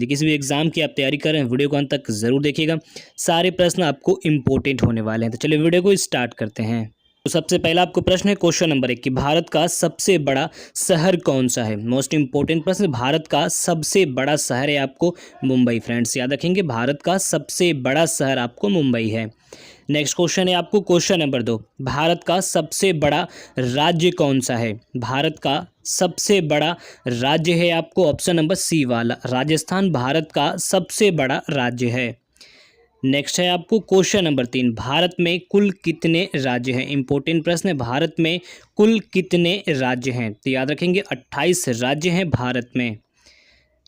यदि किसी भी एग्जाम की आप तैयारी कर रहे हैं वीडियो को अंत तक जरूर देखिएगा, सारे प्रश्न आपको इंपॉर्टेंट होने वाले हैं। तो चलिए वीडियो को स्टार्ट करते हैं। तो सबसे पहला आपको प्रश्न है क्वेश्चन नंबर 1 कि भारत का सबसे बड़ा शहर कौन सा है। मोस्ट इंपॉर्टेंट प्रश्न, भारत का सबसे बड़ा शहर है आपको मुंबई। फ्रेंड्स याद रखेंगे, भारत का सबसे बड़ा शहर आपको मुंबई है। नेक्स्ट क्वेश्चन है आपको क्वेश्चन नंबर 2, भारत का सबसे बड़ा राज्य कौन सा है। भारत का सबसे बड़ा राज्य है आपको ऑप्शन नंबर सी वाला राजस्थान, भारत का सबसे बड़ा राज्य है। नेक्स्ट है आपको क्वेश्चन नंबर 3, भारत में कुल कितने राज्य हैं। इंपॉर्टेंट प्रश्न है, भारत में कुल कितने राज्य हैं। तो याद रखेंगे 28 राज्य हैं भारत में।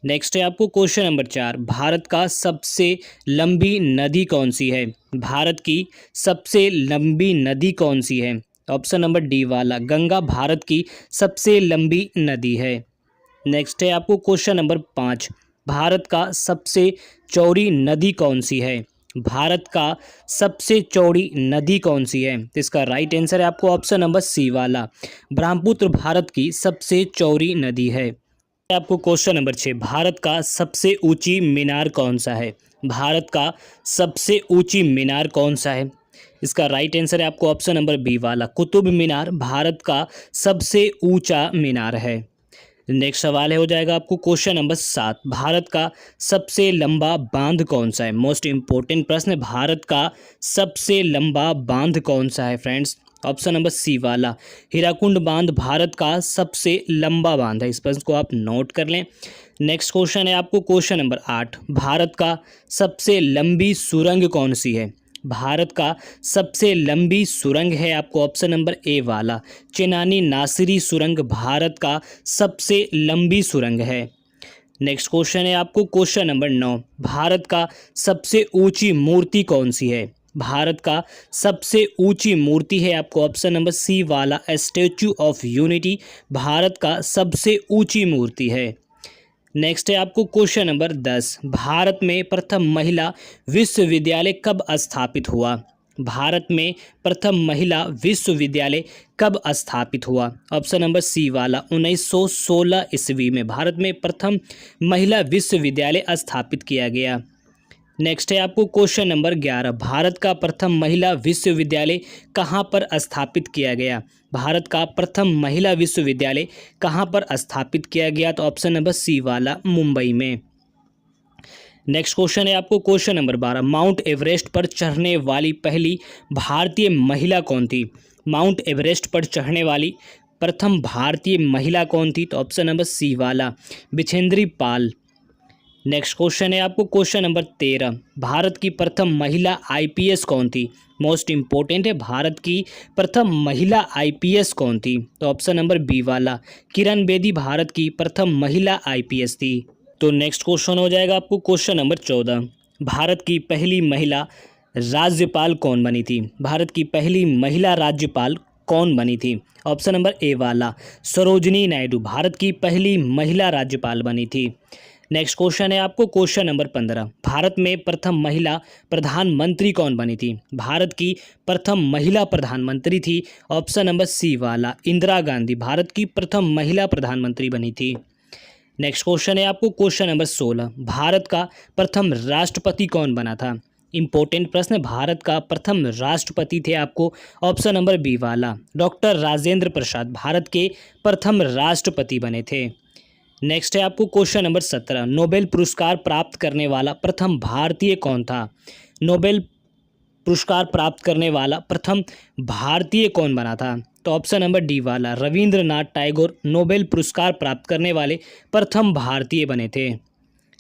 नेक्स्ट है आपको क्वेश्चन नंबर 4, भारत का सबसे लंबी नदी कौन सी है। भारत की सबसे लंबी नदी कौन सी है। ऑप्शन नंबर डी वाला गंगा भारत की सबसे लंबी नदी है। नेक्स्ट है आपको क्वेश्चन नंबर 5, भारत का सबसे चौड़ी नदी कौन सी है। भारत का सबसे चौड़ी नदी कौन सी है। तो इसका राइट आंसर है आपको ऑप्शन नंबर सी वाला ब्रह्मपुत्र भारत की सबसे चौड़ी नदी है। आपको क्वेश्चन नंबर 6, भारत का सबसे ऊंची मीनार कौन सा है। भारत का सबसे ऊंची मीनार कौन सा है। इसका राइट आंसर है आपको ऑप्शन नंबर बी वाला कुतुब मीनार भारत का सबसे ऊंचा मीनार है। नेक्स्ट सवाल है हो जाएगा आपको क्वेश्चन नंबर 7, भारत का सबसे लंबा बांध कौन सा है। मोस्ट इंपॉर्टेंट प्रश्न है, भारत का सबसे लंबा बांध कौन सा है। फ्रेंड्स ऑप्शन नंबर सी वाला हीराकुंड बांध भारत का सबसे लंबा बांध है। इस प्रश्न को आप नोट कर लें। नेक्स्ट क्वेश्चन है आपको क्वेश्चन नंबर 8, भारत का सबसे लंबी सुरंग कौन सी है। भारत का सबसे लंबी सुरंग है आपको ऑप्शन नंबर ए वाला चेनानी नासिरी सुरंग भारत का सबसे लंबी सुरंग है। नेक्स्ट क्वेश्चन है आपको क्वेश्चन नंबर 9, भारत का सबसे ऊंची मूर्ति कौन सी है। भारत का सबसे ऊंची मूर्ति है आपको ऑप्शन नंबर सी वाला स्टैच्यू ऑफ यूनिटी भारत का सबसे ऊंची मूर्ति है। नेक्स्ट है आपको क्वेश्चन नंबर 10, भारत में प्रथम महिला विश्वविद्यालय कब स्थापित हुआ। भारत में प्रथम महिला विश्वविद्यालय कब स्थापित हुआ। ऑप्शन नंबर सी वाला 1916 ईस्वी में भारत में प्रथम महिला विश्वविद्यालय स्थापित किया गया। नेक्स्ट है आपको क्वेश्चन नंबर 11, भारत का प्रथम महिला विश्वविद्यालय कहाँ पर स्थापित किया गया। भारत का प्रथम महिला विश्वविद्यालय कहाँ पर स्थापित किया गया। तो ऑप्शन नंबर सी वाला मुंबई में। नेक्स्ट क्वेश्चन है आपको क्वेश्चन नंबर 12, माउंट एवरेस्ट पर चढ़ने वाली पहली भारतीय महिला कौन थी। माउंट एवरेस्ट पर चढ़ने वाली प्रथम भारतीय महिला कौन थी। तो ऑप्शन नंबर सी वाला बिछेंद्री पाल। नेक्स्ट क्वेश्चन है आपको क्वेश्चन नंबर 13, भारत की प्रथम महिला आईपीएस कौन थी। मोस्ट इंपॉर्टेंट है, भारत की प्रथम महिला आईपीएस कौन थी। तो ऑप्शन नंबर बी वाला किरण बेदी भारत की प्रथम महिला आईपीएस थी। तो नेक्स्ट क्वेश्चन हो जाएगा आपको क्वेश्चन नंबर 14, भारत की पहली महिला राज्यपाल कौन बनी थी। भारत की पहली महिला राज्यपाल कौन बनी थी। ऑप्शन नंबर ए वाला सरोजिनी नायडू भारत की पहली महिला राज्यपाल बनी थी। नेक्स्ट क्वेश्चन है आपको क्वेश्चन नंबर 15, भारत में प्रथम महिला प्रधानमंत्री कौन बनी थी। भारत की प्रथम महिला प्रधानमंत्री थी ऑप्शन नंबर सी वाला इंदिरा गांधी भारत की प्रथम महिला प्रधानमंत्री बनी थी। नेक्स्ट क्वेश्चन है आपको क्वेश्चन नंबर 16, भारत का प्रथम राष्ट्रपति कौन बना था। इंपॉर्टेंट प्रश्न, भारत का प्रथम राष्ट्रपति थे आपको ऑप्शन नंबर बी वाला डॉक्टर राजेंद्र प्रसाद भारत के प्रथम राष्ट्रपति बने थे। नेक्स्ट है आपको क्वेश्चन नंबर 17, नोबेल पुरस्कार प्राप्त करने वाला प्रथम भारतीय कौन था। नोबेल पुरस्कार प्राप्त करने वाला प्रथम भारतीय कौन बना था। तो ऑप्शन नंबर डी वाला रविंद्रनाथ टैगोर नोबेल पुरस्कार प्राप्त करने वाले प्रथम भारतीय बने थे।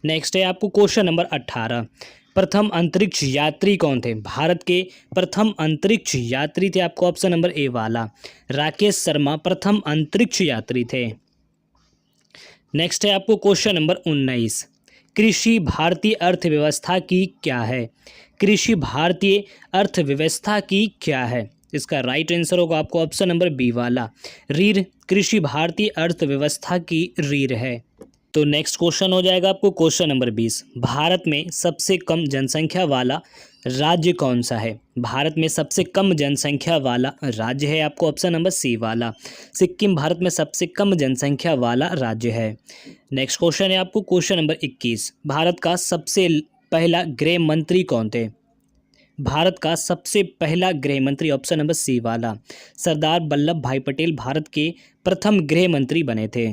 नेक्स्ट है आपको क्वेश्चन नंबर 18, प्रथम अंतरिक्ष यात्री कौन थे। भारत के प्रथम अंतरिक्ष यात्री थे आपको ऑप्शन नंबर ए वाला राकेश शर्मा प्रथम अंतरिक्ष यात्री थे। नेक्स्ट है आपको क्वेश्चन नंबर 19, कृषि भारतीय अर्थव्यवस्था की क्या है। कृषि भारतीय अर्थव्यवस्था की क्या है। इसका राइट आंसर होगा आपको ऑप्शन नंबर बी वाला रीढ़। कृषि भारतीय अर्थव्यवस्था की रीढ़ है। तो नेक्स्ट क्वेश्चन हो जाएगा आपको क्वेश्चन नंबर 20। भारत में सबसे कम जनसंख्या वाला राज्य कौन सा है? भारत में सबसे कम जनसंख्या वाला राज्य है आपको ऑप्शन नंबर सी वाला सिक्किम भारत में सबसे कम जनसंख्या वाला राज्य है। नेक्स्ट क्वेश्चन है आपको क्वेश्चन नंबर 21। भारत का सबसे पहला गृह मंत्री कौन थे? भारत का सबसे पहला गृह मंत्री ऑप्शन नंबर सी वाला सरदार वल्लभ भाई पटेल भारत के प्रथम गृह मंत्री बने थे।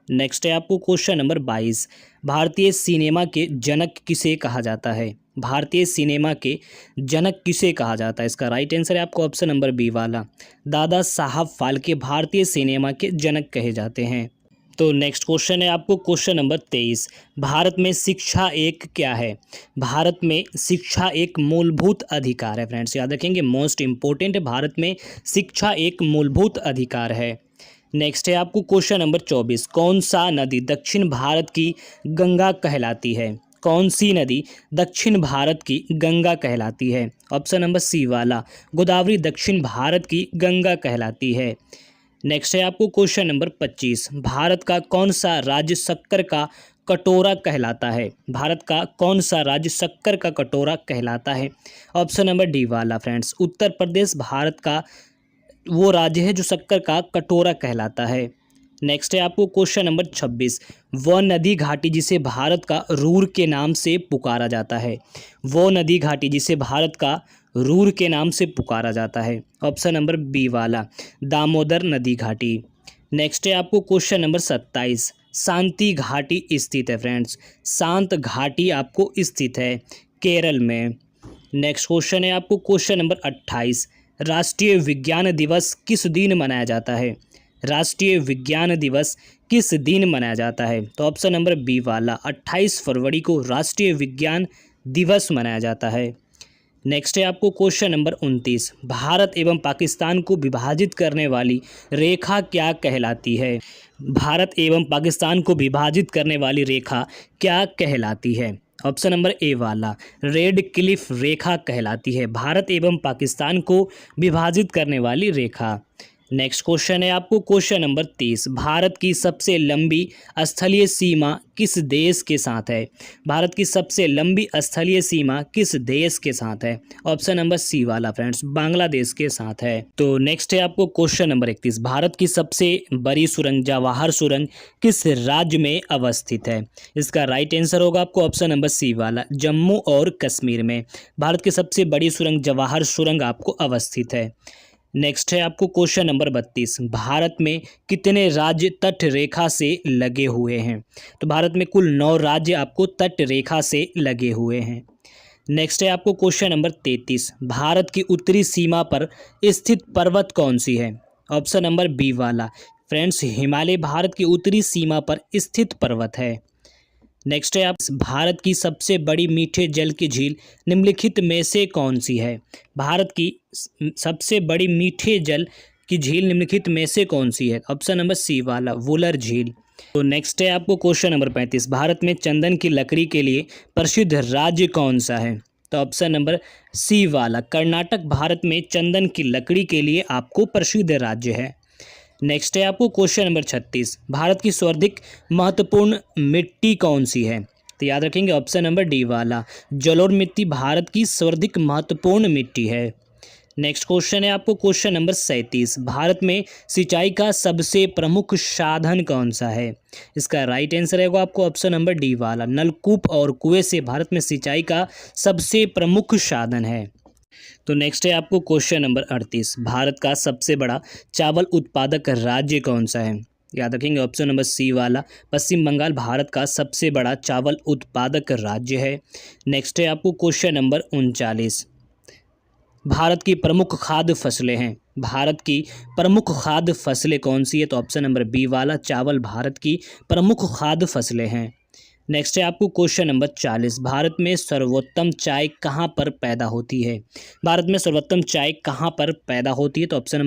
नेक्स्ट है आपको क्वेश्चन नंबर 22। भारतीय सिनेमा के जनक किसे कहा जाता है? भारतीय सिनेमा के जनक किसे कहा जाता है? इसका राइट आंसर है आपको ऑप्शन नंबर बी वाला दादा साहब फाल्के भारतीय सिनेमा के जनक कहे जाते हैं। तो नेक्स्ट क्वेश्चन है आपको क्वेश्चन नंबर 23। भारत में शिक्षा एक क्या है? भारत में शिक्षा एक मूलभूत अधिकार है। फ्रेंड्स याद रखेंगे, मोस्ट इंपॉर्टेंट, भारत में शिक्षा एक मूलभूत अधिकार है। नेक्स्ट है आपको क्वेश्चन नंबर 24। कौन सा नदी दक्षिण भारत की गंगा कहलाती है? कौन सी नदी दक्षिण भारत की गंगा कहलाती है? ऑप्शन नंबर सी वाला गोदावरी दक्षिण भारत की गंगा कहलाती है। नेक्स्ट है आपको क्वेश्चन नंबर 25। भारत का कौन सा राज्य शक्कर का कटोरा कहलाता है? भारत का कौन सा राज्य शक्कर का कटोरा कहलाता है? ऑप्शन नंबर डी वाला फ्रेंड्स उत्तर प्रदेश भारत का वो राज्य है जो शक्कर का कटोरा कहलाता है। नेक्स्ट है आपको क्वेश्चन नंबर 26। वह नदी घाटी जिसे भारत का रूर के नाम से पुकारा जाता है? वो नदी घाटी जिसे भारत का रूर के नाम से पुकारा जाता है? ऑप्शन नंबर बी वाला दामोदर नदी घाटी। नेक्स्ट है आपको क्वेश्चन नंबर 27। शांति घाटी स्थित है फ्रेंड्स, शांत घाटी आपको स्थित है केरल में। नेक्स्ट क्वेश्चन है आपको क्वेश्चन नंबर 28। राष्ट्रीय विज्ञान दिवस किस दिन मनाया जाता है? राष्ट्रीय विज्ञान दिवस किस दिन मनाया जाता है? तो ऑप्शन नंबर बी वाला 28 फरवरी को राष्ट्रीय विज्ञान दिवस मनाया जाता है। नेक्स्ट है आपको क्वेश्चन नंबर 29। भारत एवं पाकिस्तान को विभाजित करने वाली रेखा क्या कहलाती है? भारत एवं पाकिस्तान को विभाजित करने वाली रेखा क्या कहलाती है? ऑप्शन नंबर ए वाला रेड क्लिफ रेखा कहलाती है भारत एवं पाकिस्तान को विभाजित करने वाली रेखा। नेक्स्ट क्वेश्चन है आपको क्वेश्चन नंबर 30। भारत की सबसे लंबी स्थलीय सीमा किस देश के साथ है? भारत की सबसे लंबी स्थलीय सीमा किस देश के साथ है? ऑप्शन नंबर सी वाला फ्रेंड्स बांग्लादेश के साथ है। तो नेक्स्ट है आपको क्वेश्चन नंबर 31। भारत की सबसे बड़ी सुरंग जवाहर सुरंग किस राज्य में अवस्थित है? इसका राइट आंसर होगा आपको ऑप्शन नंबर सी वाला जम्मू और कश्मीर में भारत की सबसे बड़ी सुरंग जवाहर सुरंग आपको अवस्थित है। नेक्स्ट है आपको क्वेश्चन नंबर 32। भारत में कितने राज्य तट रेखा से लगे हुए हैं? तो भारत में कुल 9 राज्य आपको तट रेखा से लगे हुए हैं। नेक्स्ट है आपको क्वेश्चन नंबर 33। भारत की उत्तरी सीमा पर स्थित पर्वत कौन सी है? ऑप्शन नंबर बी वाला फ्रेंड्स हिमालय भारत की उत्तरी सीमा पर स्थित पर्वत है। नेक्स्ट है आप भारत की सबसे बड़ी मीठे जल की झील निम्नलिखित में से कौन सी है? भारत की सबसे बड़ी मीठे जल की झील निम्नलिखित में से कौन सी है? ऑप्शन नंबर सी वाला वुलर झील। तो नेक्स्ट है आपको क्वेश्चन नंबर 35। भारत में चंदन की लकड़ी के लिए प्रसिद्ध राज्य कौन सा है? तो ऑप्शन नंबर सी वाला कर्नाटक भारत में चंदन की लकड़ी के लिए आपको प्रसिद्ध राज्य है। नेक्स्ट है आपको क्वेश्चन नंबर 36। भारत की सर्वाधिक महत्वपूर्ण मिट्टी कौन सी है? तो याद रखेंगे ऑप्शन नंबर डी वाला जलोढ़ मिट्टी भारत की सर्वाधिक महत्वपूर्ण मिट्टी है। नेक्स्ट क्वेश्चन है आपको क्वेश्चन नंबर 37। भारत में सिंचाई का सबसे प्रमुख साधन कौन सा है? इसका राइट आंसर रहेगा आपको ऑप्शन नंबर डी वाला नलकूप और कुएं से भारत में सिंचाई का सबसे प्रमुख साधन है। तो नेक्स्ट है आपको क्वेश्चन नंबर 38। भारत का सबसे बड़ा चावल उत्पादक राज्य कौन सा है? याद रखेंगे ऑप्शन नंबर सी वाला पश्चिम बंगाल भारत का सबसे बड़ा चावल उत्पादक राज्य है। नेक्स्ट है आपको क्वेश्चन नंबर 39। भारत की प्रमुख खाद्य फसलें हैं। भारत की प्रमुख खाद्य फसलें कौन सी है? तो ऑप्शन नंबर बी वाला चावल भारत की प्रमुख खाद्य फसलें हैं। नेक्स्ट है आपको क्वेश्चन नंबर 40। भारत में सर्वोत्तम चाय कहाँ पर पैदा होती है? भारत में सर्वोत्तम चाय कहाँ पर पैदा होती है? तो ऑप्शन